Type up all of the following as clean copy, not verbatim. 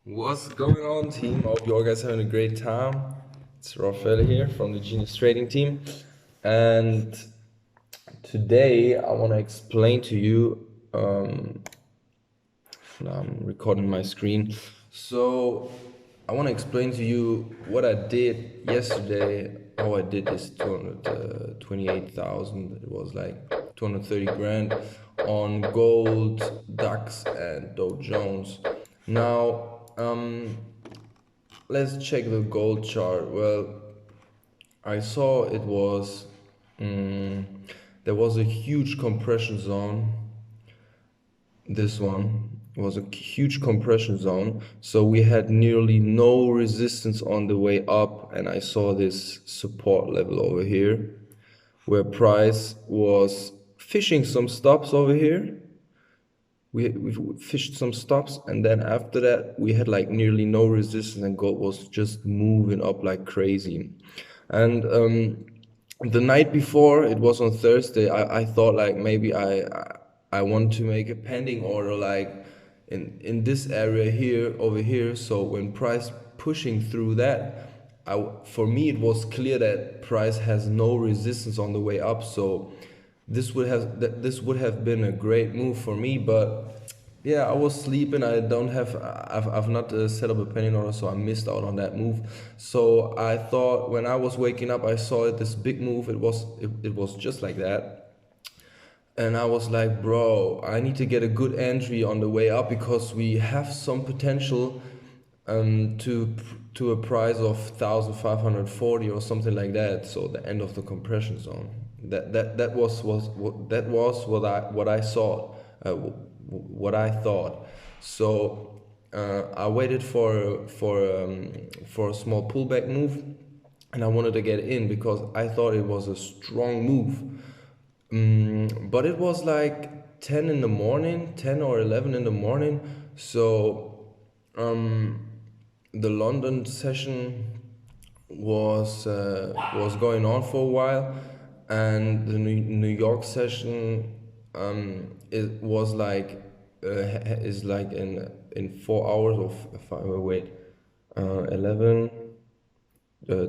What's going on, team? Hope you all guys having a great time. It's Raphael here from the Genius Trading team, and today I want to explain to you. Now I'm recording my screen, so I want to explain to you what I did yesterday. How I did this 228,000. It was like 230 grand on gold, DAX, and Dow Jones. Now, let's check the gold chart. Well, I saw it was there was a huge compression zone. This one was a huge compression zone, so we had nearly no resistance on the way up, and I saw this support level over here where price was fishing some stops over here. We fished some stops, and then after that we had like nearly no resistance, and gold was just moving up like crazy. And the night before, it was on Thursday, I thought like maybe I want to make a pending order like in this area here over here. So when price pushing through that, for me it was clear that price has no resistance on the way up. So this would have been a great move for me, but yeah, I was sleeping. I've not set up a pending order, so I missed out on that move. So I thought when I was waking up, I saw it, this big move. It was just like that, and I was like, bro, I need to get a good entry on the way up because we have some potential to a price of 1,540 or something like that. So the end of the compression zone. That was what I saw, what I thought. So I waited for a small pullback move, and I wanted to get in because I thought it was a strong move. But it was like 10 in the morning, 10 or 11 in the morning. So the London session was going on for a while, and the New York session it was like is like in 4 hours of if I wait 11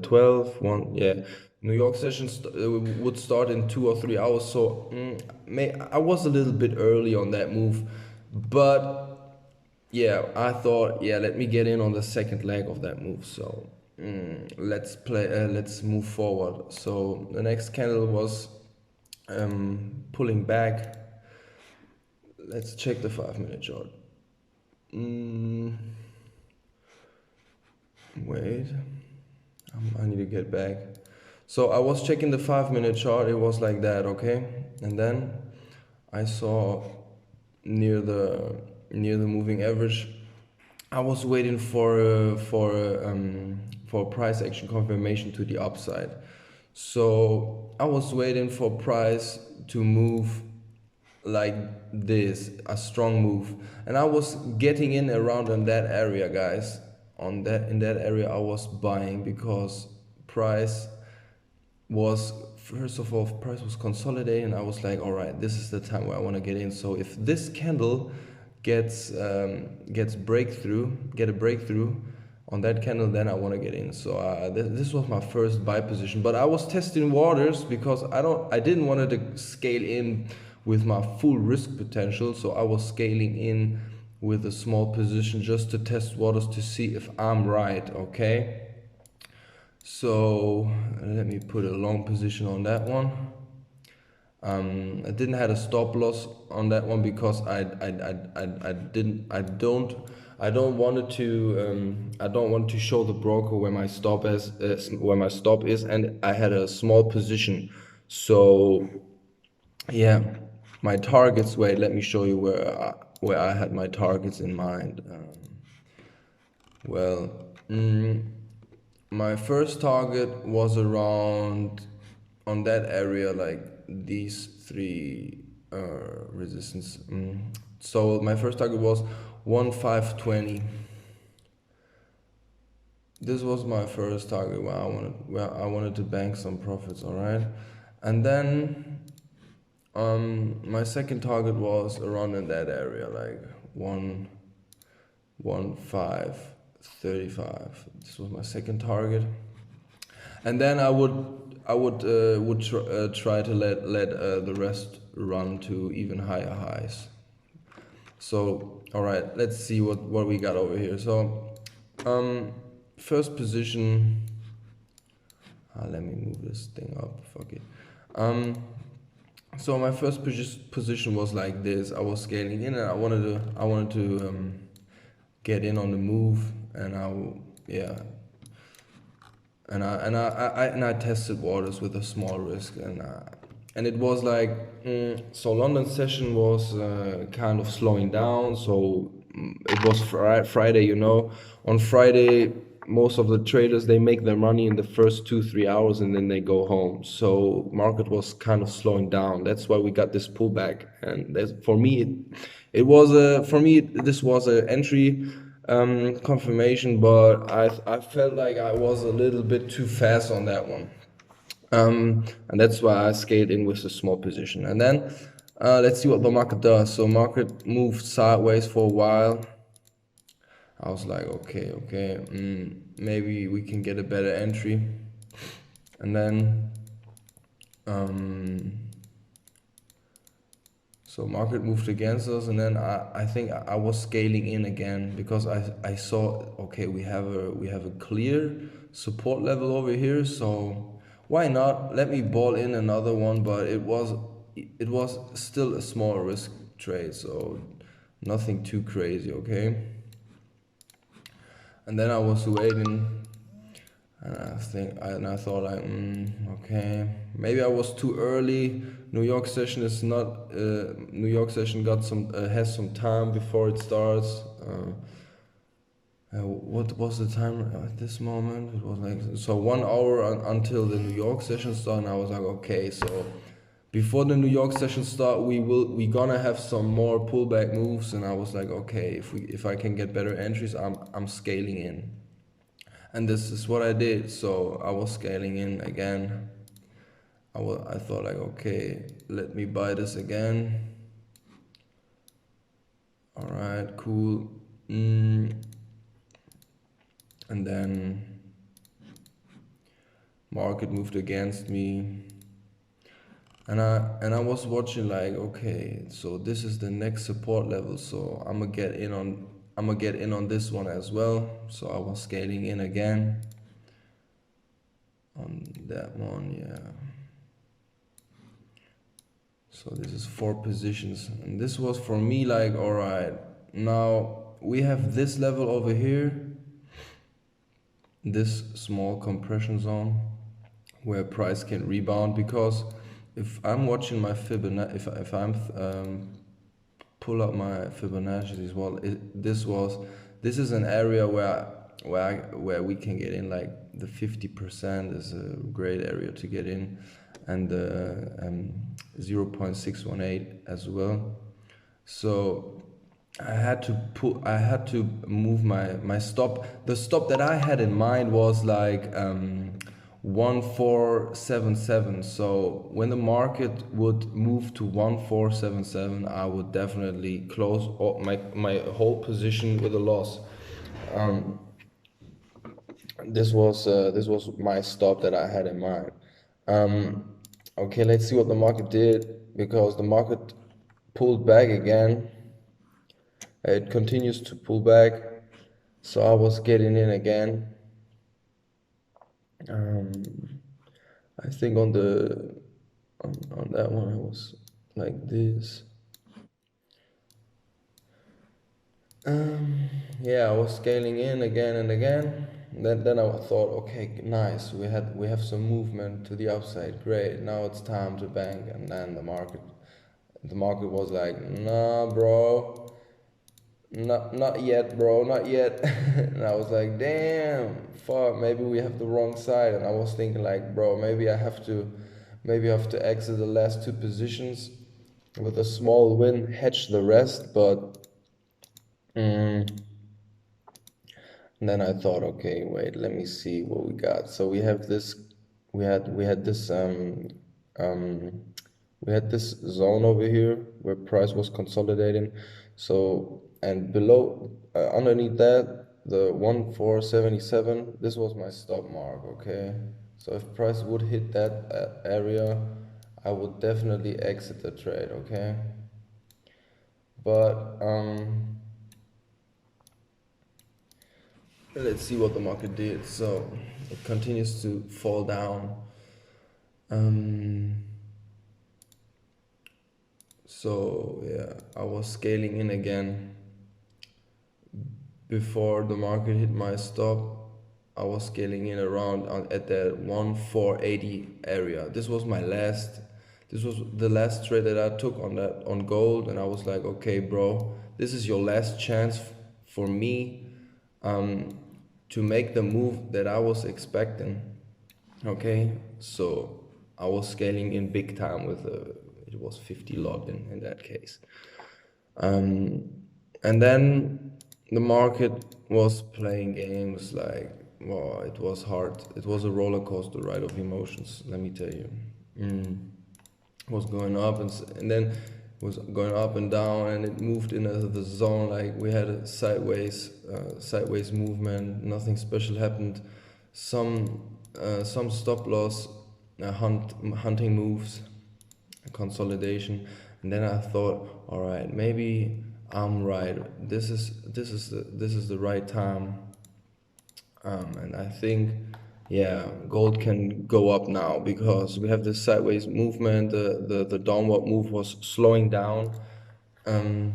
12 1, yeah. New York session would start in 2 or 3 hours, so I was a little bit early on that move, but yeah, I thought, yeah, let me get in on the second leg of that move. So let's move forward. So the next candle was pulling back. Let's check the 5 minute chart. Wait, I need to get back. So I was checking the 5 minute chart. It was like that, okay, and then I saw near the moving average. I was waiting for price action confirmation to the upside. So I was waiting for price to move like this, a strong move, and I was getting in around in that area, guys. On that in that area, I was buying because price was first of all price was consolidating. I was like, all right, this is the time where I want to get in. So if this candle gets get a breakthrough on that candle, then I want to get in. So this was my first buy position, but I was testing waters because I didn't want to scale in with my full risk potential. So I was scaling in with a small position just to test waters to see if I'm right, okay. So let me put a long position on that one. I didn't have a stop loss on that one because I don't wanted to I don't want to show the broker where my stop is, and I had a small position. So yeah, my targets. Wait, let me show you where I had my targets in mind. Well. My first target was around on that area, like these three resistance. So my first target was 1520. This was my first target where I wanted to bank some profits, all right? And then my second target was around in that area, like 1 1,535. This was my second target, and then I would try to let the rest run to even higher highs. So all right, let's see what we got over here. So um, first position. Let me move this thing up. Fuck it. Um, so my first position was like this. I was scaling in, and I wanted to get in on the move, and yeah, and I tested waters with a small risk, and it was like so London session was kind of slowing down. So it was Friday, on Friday most of the traders, they make their money in the first 2-3 hours and then they go home. So market was kind of slowing down. That's why we got this pullback, and that's, for me it was a for me this was an entry confirmation, but I felt like I was a little bit too fast on that one. And that's why I scaled in with a small position. And then let's see what the market does. So market moved sideways for a while. I was like, okay, maybe we can get a better entry. And then so market moved against us, and then I think I was scaling in again because I saw, okay, we have a clear support level over here, so why not let me ball in another one. But it was still a small risk trade, so nothing too crazy, okay. And then I was waiting, and I thought like, okay, maybe I was too early. New York session is not. New York session got has some time before it starts. What was the time at this moment? It was like so 1 hour until the New York session start. And I was like, okay, so before the New York session start, we gonna have some more pullback moves. And I was like, okay, if I can get better entries, I'm scaling in. And this is what I did. So I was scaling in again. I thought like, okay, let me buy this again. All right, cool. And then market moved against me. And I was watching like, okay, so this is the next support level. So I'm gonna get in on this one as well. So I was scaling in again on that one, yeah. So this is 4 positions, and this was for me like, all right, now we have this level over here, this small compression zone where price can rebound. Because if I'm watching my Fibonacci, if I'm pull up my Fibonacci as well, this is an area where we can get in. Like the 50% is a great area to get in, and the 0.618 as well. So I had to move my stop. The stop that I had in mind was like 1477. So when the market would move to 1477, I would definitely close my whole position with a loss. This was my stop that I had in mind. Okay, let's see what the market did, because the market pulled back again. It continues to pull back, so I was getting in again. I think on that one I was like this. Yeah, I was scaling in again and again. Then I thought, okay, nice. We have some movement to the upside. Great. Now it's time to bank. And then the market was like, nah, bro. Not yet, bro, not yet. And I was like, damn, fuck, maybe we have the wrong side. And I was thinking like, bro, maybe I have to exit the last 2 positions with a small win, hedge the rest. But and then I thought, okay, wait, let me see what we got. So we had this zone over here where price was consolidating. So and below, underneath that, the 1477, this was my stop mark, okay? So if price would hit that area, I would definitely exit the trade, okay? But let's see what the market did. So it continues to fall down. Um, so yeah, I was scaling in again. Before the market hit my stop, I was scaling in around at that 1480 area. This was my last. This was the last trade that I took on gold, and I was like, okay, bro, this is your last chance for me to make the move that I was expecting. Okay, so I was scaling in big time with it was 50 lot in that case. And then the market was playing games like, well, it was hard. It was a roller coaster ride of emotions, let me tell you. It was going up and then it was going up and down, and it moved into the zone. Like we had a sideways movement. Nothing special happened. Some stop loss, hunting moves, consolidation, and then I thought, all right, maybe I'm right. This is the right time, and I think, yeah, gold can go up now because we have this sideways movement. The downward move was slowing down, and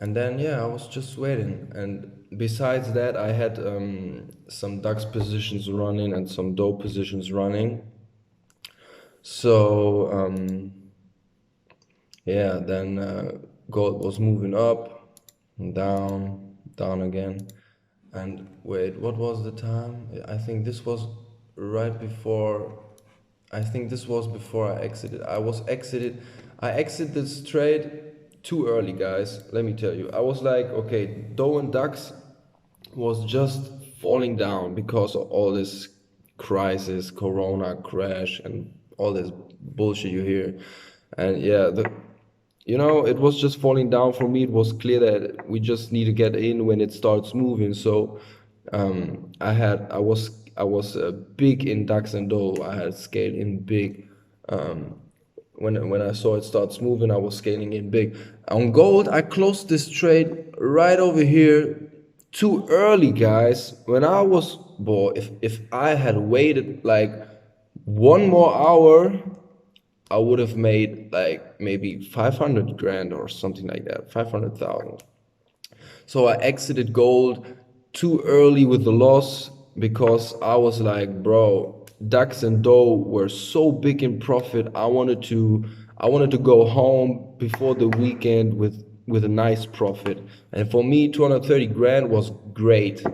then yeah, I was just waiting. And besides that, I had some DAX positions running and some DOE positions running. So yeah, then gold was moving up, and down, down again. And wait, what was the time? I think this was right before. I think this was before I exited. I exited this trade too early, guys. Let me tell you. I was like, okay, Dow and DAX was just falling down because of all this crisis, Corona crash, and all this bullshit you hear. And yeah, it was just falling down for me. It was clear that we just need to get in when it starts moving. So I was big in DAX and Dow. I had scaled in big. When I saw it starts moving, I was scaling in big. On gold, I closed this trade right over here too early, guys. When I was, boy, if I had waited like one more hour, I would have made like maybe 500 grand or something like that, 500,000. So I exited gold too early with the loss because I was like, bro, DAX and Dow were so big in profit. I wanted to go home before the weekend with a nice profit. And for me, 230 grand was great.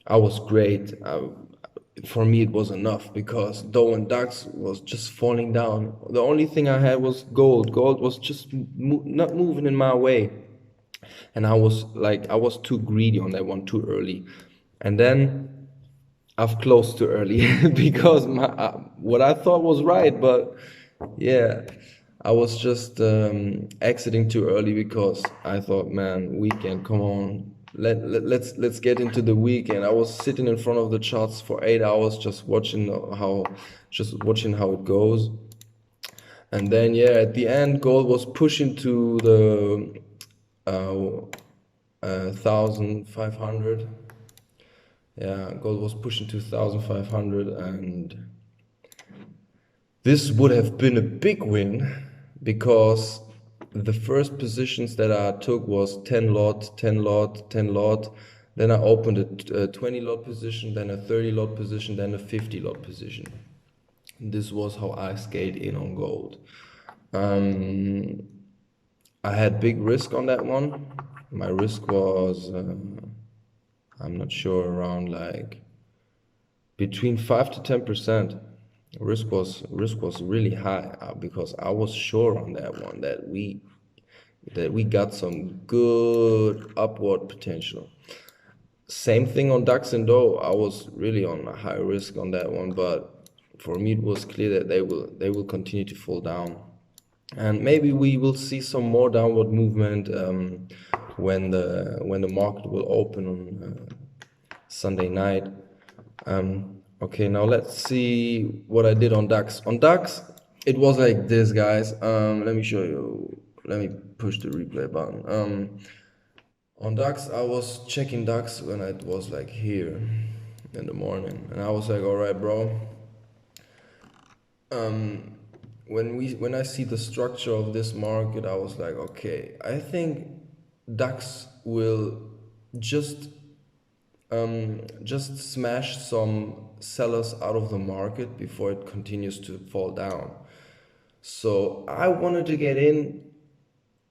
I was great. For me, it was enough because Dow and DAX was just falling down. The only thing I had was gold. Gold was just not moving in my way, and I was too greedy on that one too early, and then I've closed too early because what I thought was right, but yeah, I was just exiting too early because I thought, man, weekend, come on, let's get into the weekend. I was sitting in front of the charts for 8 hours just watching how it goes, and then yeah, at the end, gold was pushing to the 1,500. Yeah, gold was pushing to 1,500, and this would have been a big win because the first positions that I took was 10 lot, 10 lot, 10 lot. Then I opened a 20 lot position, then a 30 lot position, then a 50 lot position. This was how I scaled in on gold. I had big risk on that one. My risk was, I'm not sure, around like between 5 to 10%. Risk was really high because I was sure on that one that we got some good upward potential. Same thing on DAX and Dow. I was really on a high risk on that one, but for me it was clear that they will continue to fall down, and maybe we will see some more downward movement when the market will open on Sunday night. Okay, now let's see what I did on DAX. On DAX, it was like this, guys. Let me show you. Let me push the replay button. On DAX, I was checking DAX when it was like here in the morning, and I was like, all right, bro. When I see the structure of this market, I was like, okay, I think DAX will just just smash some sellers out of the market before it continues to fall down. So I wanted to get in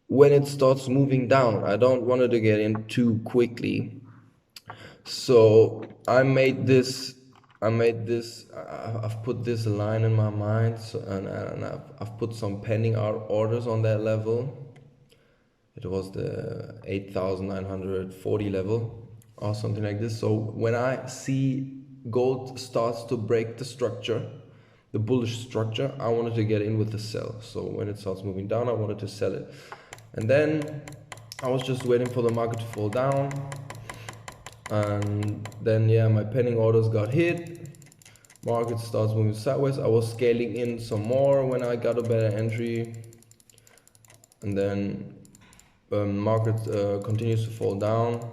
when it starts moving down. I don't want to get in too quickly. So I've put this line in my mind, so, and I've put some pending orders on that level. It was the 8,940 level or something like this. So when I see gold starts to break the structure, the bullish structure, I wanted to get in with the sell. So when it starts moving down, I wanted to sell it. And then I was just waiting for the market to fall down. And then, yeah, my pending orders got hit. Market starts moving sideways. I was scaling in some more when I got a better entry. And then market continues to fall down.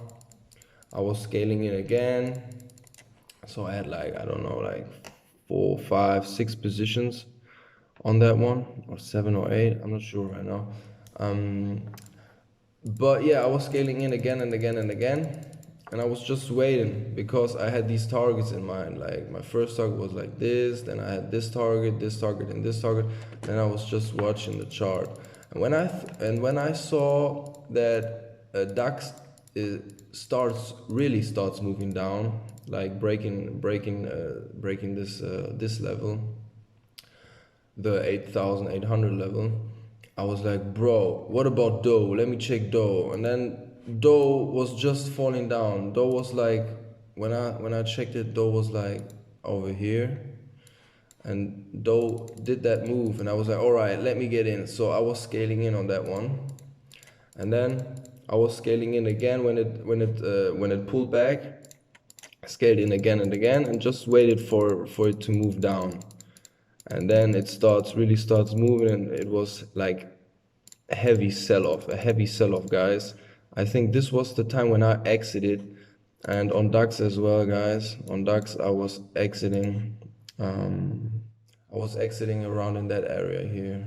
I was scaling in again. So I had like, I don't know, like 4, 5, 6 positions on that one, or 7 or 8. I'm not sure right now. But yeah, I was scaling in again and again and again. And I was just waiting because I had these targets in mind. Like my first target was like this, then I had this target, and this target. Then I was just watching the chart. And when I saw that DAX really starts moving down, like breaking this level, the 8,800 level, I was like, bro, what about Dow? Let me check Dow. And then Dow was just falling down. Dow was like, when I checked it, Dow was like over here. And Dow did that move, and I was like, all right, let me get in. So I was scaling in on that one. And then I was scaling in again when it pulled back. I scaled in again and again and just waited for it to move down. And then it really starts moving, and it was like a heavy sell-off, guys. I think this was the time when I exited, and on DAX as well, guys. On DAX, I was exiting. I was exiting around in that area here.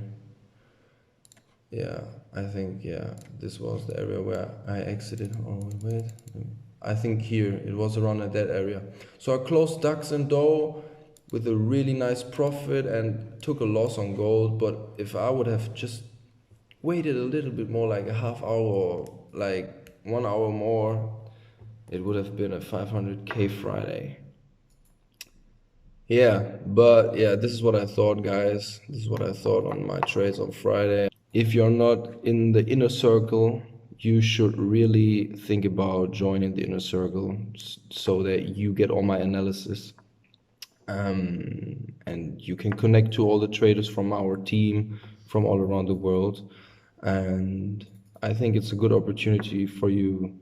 Yeah, I think, yeah, this was the area where I exited. Oh, wait. I think here, it was around at that area. So I closed DAX and Dow with a really nice profit and took a loss on gold. But if I would have just waited a little bit more, like a half hour or like 1 hour more, it would have been a 500K Friday. Yeah, but yeah, this is what I thought, guys. This is what I thought on my trades on Friday. If you're not in the inner circle, you should really think about joining the inner circle so that you get all my analysis. And you can connect to all the traders from our team from all around the world. And I think it's a good opportunity for you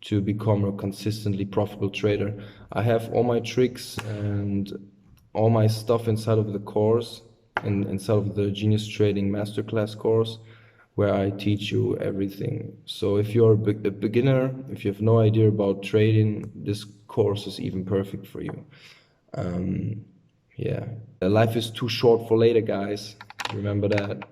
to become a consistently profitable trader. I have all my tricks and all my stuff inside of the course, and inside of the Genius Trading Masterclass course, where I teach you everything. So if you're a beginner, if you have no idea about trading, this course is even perfect for you. Yeah, life is too short for later, guys. Remember that.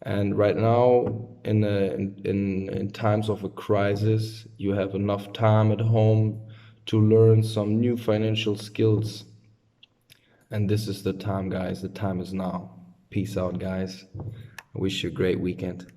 And right now, in times of a crisis, you have enough time at home to learn some new financial skills. And this is the time, guys. The time is now. Peace out, guys. I wish you a great weekend.